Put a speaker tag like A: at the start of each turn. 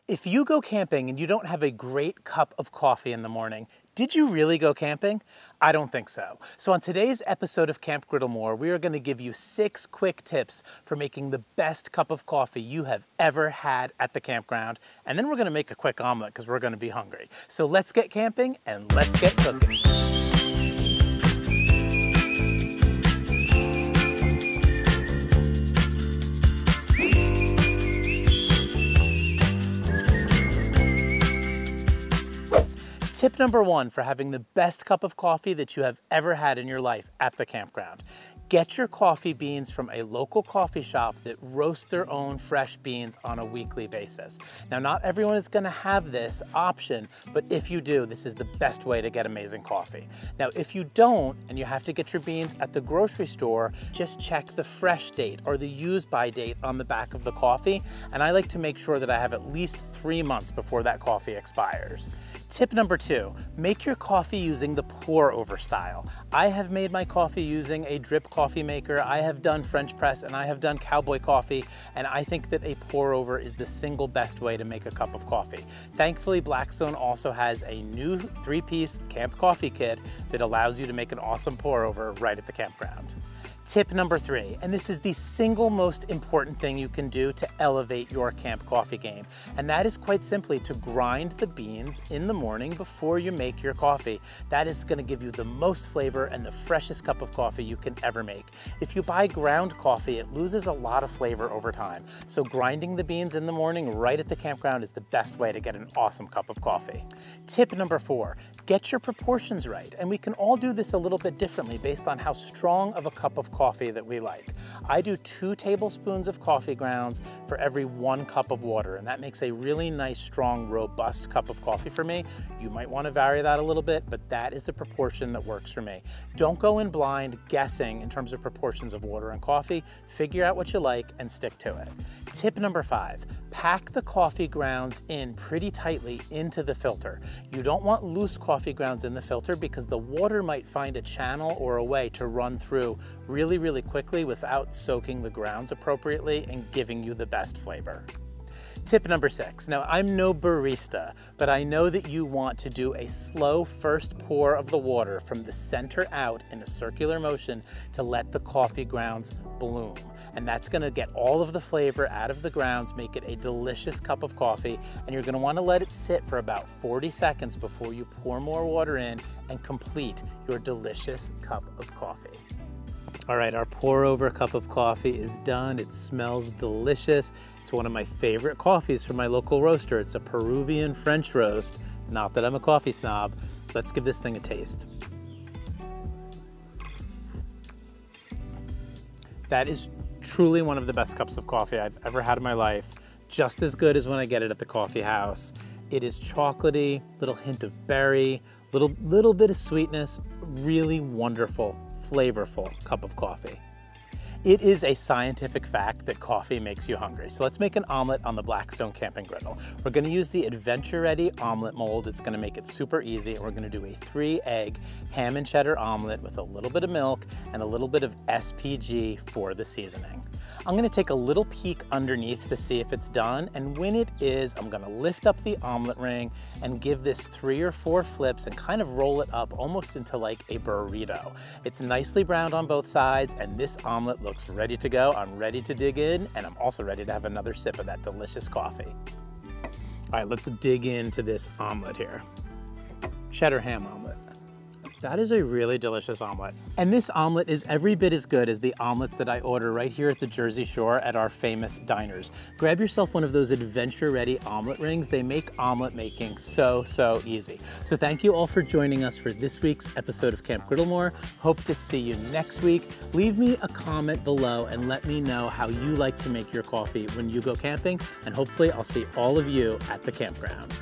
A: If you go camping and you don't have a great cup of coffee in the morning, did you really go camping? I don't think so. So on today's episode of Camp Griddle More, we are going to give you 6 quick tips for making the best cup of coffee you have ever had at the campground. And then we're going to make a quick omelet because we're going to be hungry. So let's get camping and let's get cooking. Tip number 1 for having the best cup of coffee that you have ever had in your life at the campground. Get your coffee beans from a local coffee shop that roasts their own fresh beans on a weekly basis. Now, not everyone is going to have this option, but if you do, this is the best way to get amazing coffee. Now, if you don't, and you have to get your beans at the grocery store, just check the fresh date or the use by date on the back of the coffee. And I like to make sure that I have at least 3 months before that coffee expires. Tip number 2, make your coffee using the pour over style. I have made my coffee using a drip coffee maker, I have done French press, and I have done cowboy coffee, and I think that a pour over is the single best way to make a cup of coffee. Thankfully, Blackstone also has a new 3-piece camp coffee kit that allows you to make an awesome pour over right at the campground. Tip number 3, and this is the single most important thing you can do to elevate your camp coffee game, and that is quite simply to grind the beans in the morning before you make your coffee. That is going to give you the most flavor and the freshest cup of coffee you can ever make. If you buy ground coffee, it loses a lot of flavor over time, so grinding the beans in the morning right at the campground is the best way to get an awesome cup of coffee. Tip number 4, get your proportions right, and we can all do this a little bit differently based on how strong of a cup of coffee that we like. I do 2 tablespoons of coffee grounds for every 1 cup of water, and that makes a really nice, strong, robust cup of coffee for me. You might want to vary that a little bit, but that is the proportion that works for me. Don't go in blind guessing in terms of proportions of water and coffee. Figure out what you like and stick to it. Tip number 5, pack the coffee grounds in pretty tightly into the filter. You don't want loose coffee grounds in the filter because the water might find a channel or a way to run through really quickly without soaking the grounds appropriately and giving you the best flavor. Tip number 6. Now, I'm no barista, but I know that you want to do a slow first pour of the water from the center out in a circular motion to let the coffee grounds bloom. And that's going to get all of the flavor out of the grounds, make it a delicious cup of coffee, and you're going to want to let it sit for about 40 seconds before you pour more water in and complete your delicious cup of coffee. All right, our pour over cup of coffee is done. It smells delicious. It's one of my favorite coffees from my local roaster. It's a Peruvian French roast. Not that I'm a coffee snob. Let's give this thing a taste. That is truly one of the best cups of coffee I've ever had in my life. Just as good as when I get it at the coffee house. It is chocolatey, little hint of berry, little bit of sweetness, really wonderful, flavorful cup of coffee. It is a scientific fact that coffee makes you hungry. So let's make an omelet on the Blackstone camping griddle. We're going to use the Adventure Ready omelet mold. It's going to make it super easy. And we're going to do a 3-egg ham and cheddar omelet with a little bit of milk and a little bit of SPG for the seasoning. I'm going to take a little peek underneath to see if it's done, and when it is, I'm going to lift up the omelet ring and give this 3 or 4 flips and kind of roll it up almost into like a burrito. It's nicely browned on both sides, and this omelet looks ready to go. I'm ready to dig in, and I'm also ready to have another sip of that delicious coffee. All right, let's dig into this omelet here. Cheddar ham omelet. That is a really delicious omelet. And this omelet is every bit as good as the omelets that I order right here at the Jersey Shore at our famous diners. Grab yourself one of those Adventure Ready omelet rings. They make omelet making so easy. So thank you all for joining us for this week's episode of Camp Griddle More. Hope to see you next week. Leave me a comment below and let me know how you like to make your coffee when you go camping, and hopefully I'll see all of you at the campground.